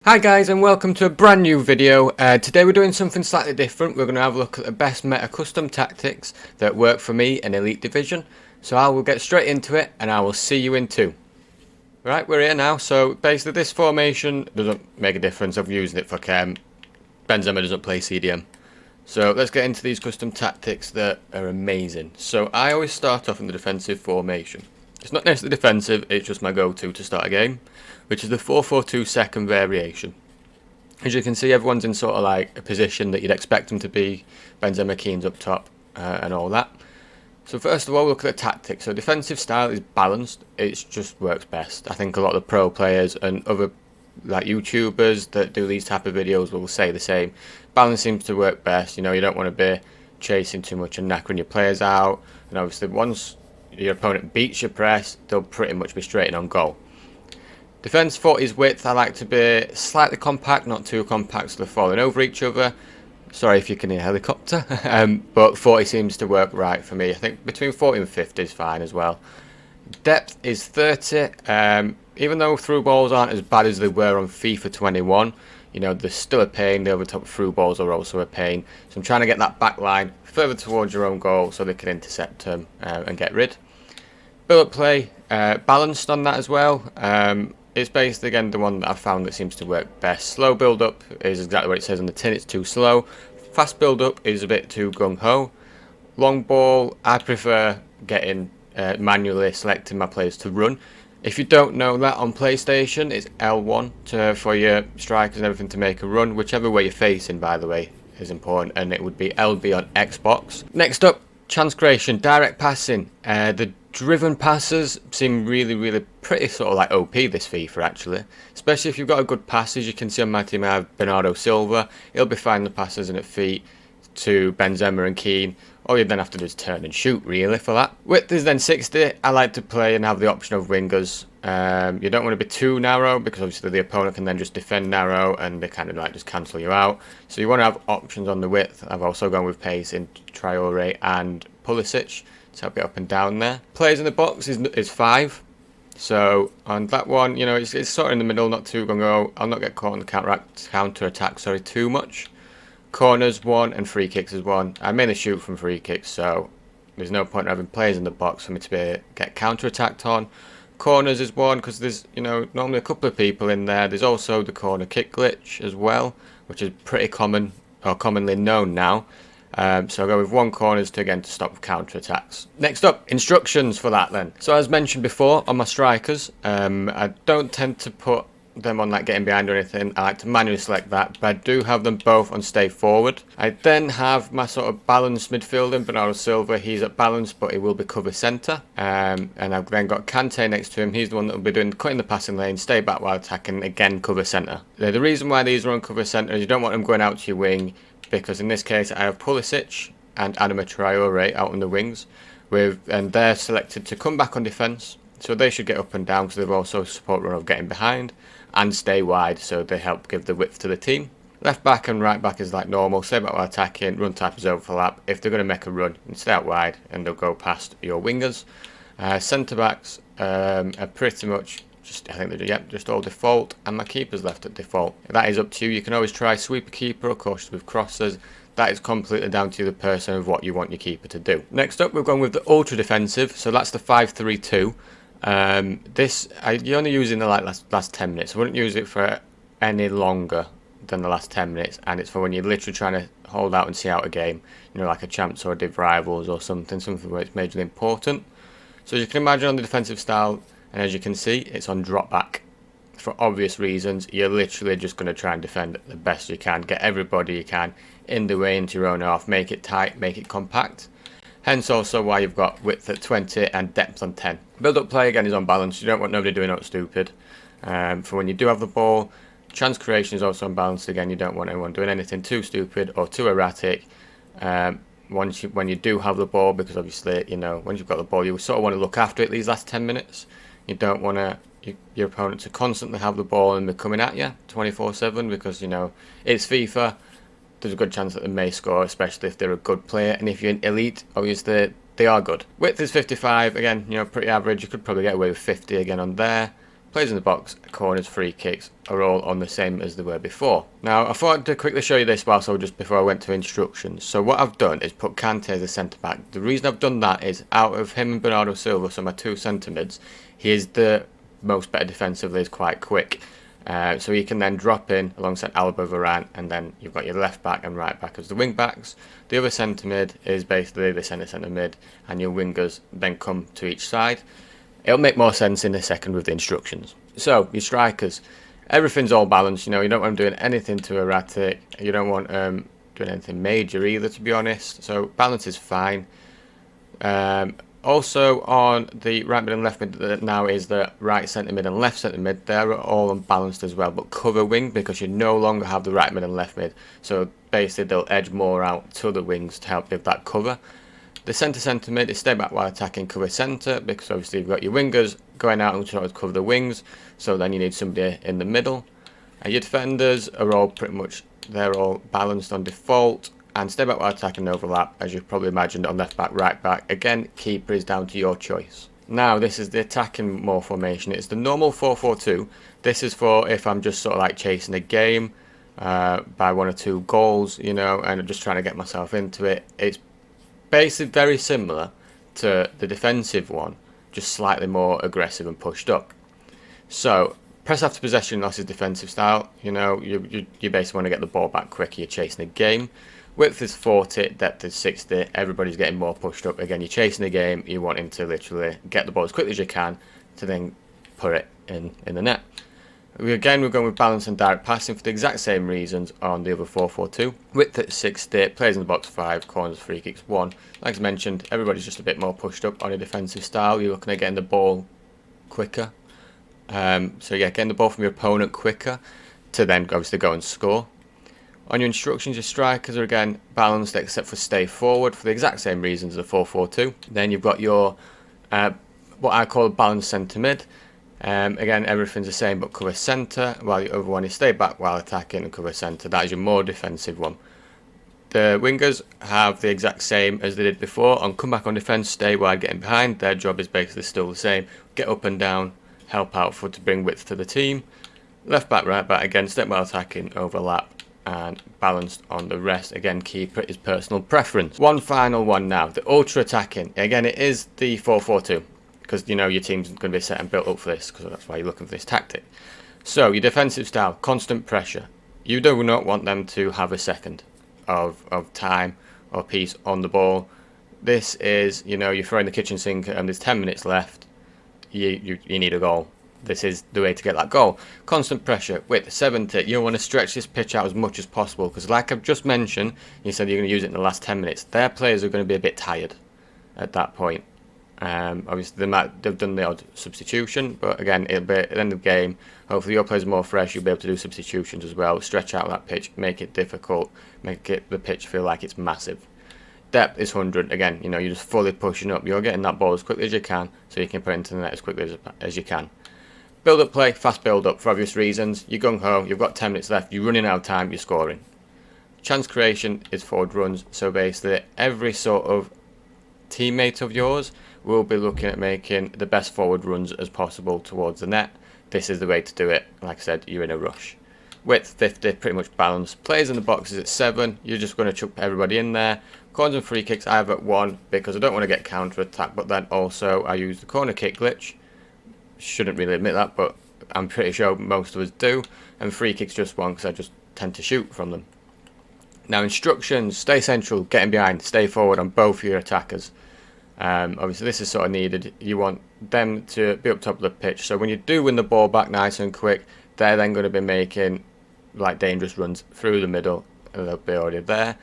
Hi guys, and welcome to a brand new video. Today we're doing something slightly different. We're going to have a look at the best meta custom tactics that work for me in Elite Division. So I will get straight into it and I will see you in two. Right, we're here now. So basically this formation doesn't make a difference. I've used it for Chem. Benzema doesn't play CDM. So let's get into these custom tactics that are amazing. So I always start off in the defensive formation. It's not necessarily defensive, it's just my go-to to start a game, which is the 4-4-2 second variation. As you can see, everyone's in sort of like a position that you'd expect them to be. Benzema, Keane's up top and all that. So first of all, look at the tactics. So defensive style is balanced. It just works best. I think a lot of the pro players and other like YouTubers that do these type of videos will say the same. Balance seems to work best. You know, you don't want to be chasing too much and knackering your players out. And obviously once your opponent beats your press, they'll pretty much be straight in on goal. Defence 40's width, I like to be slightly compact, not too compact so they're falling over each other. Sorry if you can hear a helicopter, but 40 seems to work right for me. I think between 40 and 50 is fine as well. Depth is 30, even though through balls aren't as bad as they were on FIFA 21, you know, they're still a pain. The over top through balls are also a pain. So I'm trying to get that back line further towards your own goal so they can intercept them and get rid. Bullet play, balanced on that as well. It's basically, again, the one that I've found that seems to work best. Slow build up is exactly what it says on the tin, it's too slow. Fast build up is a bit too gung-ho. Long ball, I prefer getting manually selecting my players to run. If you don't know that, on PlayStation it's L1 for your strikers and everything to make a run. Whichever way you're facing, by the way, is important, and it would be LB on Xbox. Next up, chance creation, direct passing. The driven passes seem really pretty sort of like OP this FIFA actually, especially if you've got a good pass. As you can see on my team I have Bernardo Silva. He'll be finding the passes in at feet to Benzema and Keane. All you then have to do is turn and shoot really for that. Width is then 60. I like to play and have the option of wingers. You don't want to be too narrow because obviously the opponent can then just defend narrow and they kind of like just cancel you out. So you want to have options on the width. I've also gone with pace in Traore and Pulisic to help get up and down there. Players in the box is 5. So on that one, you know, it's sort of in the middle, not too gung-ho. I'll not get caught on the counter attack, too much. Corners 1 and free kicks is 1. I mainly shoot from free kicks, so there's no point in having players in the box for me to get counter attacked on. Corners is 1 because there's, you know, normally a couple of people in there. There's also the corner kick glitch as well, which is pretty common or commonly known now. So I'll go with 1 corners to stop counter attacks. Next up, instructions for that then. So as mentioned before, on my strikers, I don't tend to put them on like getting behind or anything. I like to manually select that, but I do have them both on stay forward. I then have my sort of balanced midfielder, Bernardo Silva. He's at balance, but he will be cover centre. And I've then got Kante next to him. He's the one that will be doing cutting the passing lane, stay back while attacking, again cover centre. The reason why these are on cover centre is you don't want them going out to your wing, because in this case I have Pulisic and Adama Traore out on the wings, and they're selected to come back on defence. So they should get up and down because they've also support run of getting behind and stay wide, so they help give the width to the team. Left back and right back is like normal, stay back while attacking, run type is overlap. If they're going to make a run, you stay out wide and they'll go past your wingers. Centre backs are pretty much just, I think they're just all default, and my keeper's left at default. That is up to you. You can always try sweeper keeper, of course, with crosses. That is completely down to the person of what you want your keeper to do. Next up, we've gone with the ultra defensive, so that's the 5-3-2. This you only use in the last 10 minutes. I wouldn't use it for any longer than the last 10 minutes, and it's for when you're literally trying to hold out and see out a game, you know, like a champs or a div rivals or something where it's majorly important. So as you can imagine on the defensive style, and as you can see, it's on drop back. For obvious reasons, you're literally just going to try and defend the best you can, get everybody you can in the way into your own half, make it tight, make it compact. Hence also why you've got width at 20 and depth on 10. Build up play again is on balance. You don't want nobody doing out stupid. For when you do have the ball, chance creation is also on balance again. You don't want anyone doing anything too stupid or too erratic. When you do have the ball, because obviously, you know, once you've got the ball, you sort of want to look after it these last 10 minutes. You don't want your opponent to constantly have the ball and be coming at you 24/7, because, you know, it's FIFA. There's a good chance that they may score, especially if they're a good player. And if you're an elite, obviously they are good. Width is 55, again, you know, pretty average. You could probably get away with 50 again on there. plays in the box, corners, free kicks are all on the same as they were before. Now I thought to quickly show you this just before I went to instructions. So what I've done is put Kante as a centre back. The reason I've done that is out of him and Bernardo Silva, so my two centre mids, he is the most better defensively, is quite quick. So he can then drop in alongside Alba, Varane, and then you've got your left back and right back as the wing backs. The other centre mid is basically the centre mid, and your wingers then come to each side. It'll make more sense in a second with the instructions. So your strikers, everything's all balanced. You know, you don't want them doing anything too erratic. You don't want doing anything major either, to be honest. So balance is fine. Also on the right mid and left mid now is the right centre mid and left centre mid. They're all unbalanced as well, but cover wing, because you no longer have the right mid and left mid. So basically they'll edge more out to the wings to help with that cover. The centre mid is stay back while attacking, cover centre, because obviously you've got your wingers going out and trying to cover the wings, so then you need somebody in the middle. And your defenders are all pretty much, they're all balanced on default. And stay back while attacking overlap, as you've probably imagined, on left back, right back. Again, keeper is down to your choice. Now, this is the attacking more formation. It's the normal 4-4-2. This is for if I'm just sort of like chasing a game by 1 or 2 goals, you know, and I'm just trying to get myself into it. It's basically very similar to the defensive one, just slightly more aggressive and pushed up. So, press after possession loss is defensive style. You know, you basically want to get the ball back quicker. You're chasing a game. Width is 40, depth is 60, everybody's getting more pushed up. Again, you're chasing the game, you're wanting to literally get the ball as quickly as you can to then put it in the net. We're going with balance and direct passing for the exact same reasons on the other 4-4-2. Width at 60, players in the box 5, corners, free kicks 1. Like I mentioned, everybody's just a bit more pushed up on a defensive style. You're looking at getting the ball quicker. So yeah, getting the ball from your opponent quicker to then obviously go and score. On your instructions, your strikers are again balanced except for stay forward for the exact same reasons as the 4-4-2. Then you've got your what I call a balanced centre mid. Again, everything's the same but cover centre, while the other one is stay back while attacking and cover centre. That is your more defensive one. The wingers have the exact same as they did before. On come back on defence, stay wide, getting behind. Their job is basically still the same. Get up and down, help out to bring width to the team. Left back, right back, again, step while attacking, overlap, and balanced on the rest. Again, keeper is personal preference. One final one now, the ultra attacking. Again, it is the 4-4-2, because you know your team's going to be set and built up for this, because that's why you're looking for this tactic. So your defensive style, constant pressure. You do not want them to have a second of time or peace on the ball. This is, you know, you're throwing the kitchen sink and there's 10 minutes left. You need a goal. This is the way to get that goal. Constant pressure, width 70. You want to stretch this pitch out as much as possible, because like I've just mentioned, you said you're going to use it in the last 10 minutes. Their players are going to be a bit tired at that point. Obviously they've done the odd substitution, but again, it'll be at the end of the game. Hopefully your players are more fresh, you'll be able to do substitutions as well, stretch out that pitch, make it difficult, make the pitch feel like it's massive. Depth is 100. Again, you know, you're just fully pushing up, you're getting that ball as quickly as you can so you can put it into the net as quickly as you can. Build up play, fast build up for obvious reasons. You're gung ho, you've got 10 minutes left, you're running out of time, you're scoring. Chance creation is forward runs, so basically every sort of teammate of yours will be looking at making the best forward runs as possible towards the net. This is the way to do it. Like I said, you're in a rush. Width 50, pretty much balanced. Players in the boxes at 7, you're just going to chuck everybody in there. Corners and free kicks I have at 1 because I don't want to get counter attack, but then also I use the corner kick glitch. Shouldn't really admit that, but I'm pretty sure most of us do. And free kicks just 1 because I just tend to shoot from them. Now instructions, stay central, getting behind, stay forward on both your attackers. Obviously this is sort of needed. You want them to be up top of the pitch, so when you do win the ball back nice and quick, they're then going to be making like dangerous runs through the middle, and they'll be already there.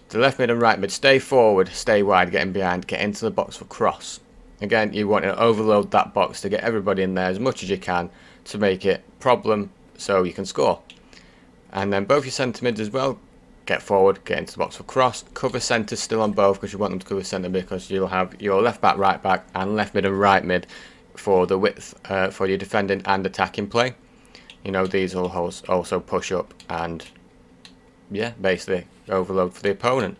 The left mid and right mid, stay forward, stay wide, getting behind, get into the box for cross. Again, you want to overload that box to get everybody in there as much as you can to make it problem so you can score. And then both your centre mids as well, get forward, get into the box for cross. Cover centre still on both because you want them to cover centre, because you'll have your left back, right back and left mid and right mid for the width for your defending and attacking play. You know, these will also push up and yeah, basically overload for the opponent.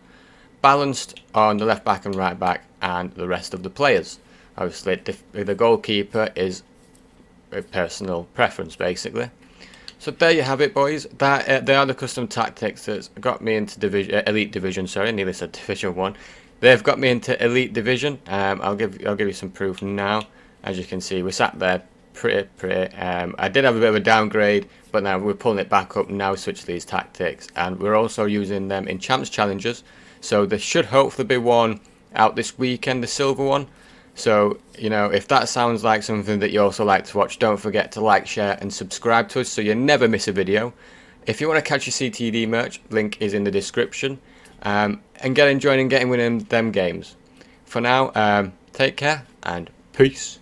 Balanced on the left back and right back and the rest of the players. Obviously the goalkeeper is personal preference, basically. So there you have it, boys. That they are the custom tactics that got me into Elite Division. Sorry, I nearly said Division 1. They've got me into Elite Division. I'll give you some proof now. As you can see, we're sat there pretty. I did have a bit of a downgrade, but now we're pulling it back up. Now switch to these tactics, and we're also using them in Champs Challenges. So there should hopefully be one out this weekend, the silver one. So, you know, if that sounds like something that you also like to watch, don't forget to like, share and subscribe to us so you never miss a video. If you want to catch your CTD merch, link is in the description. And get enjoying and getting winning them games. For now, take care and peace.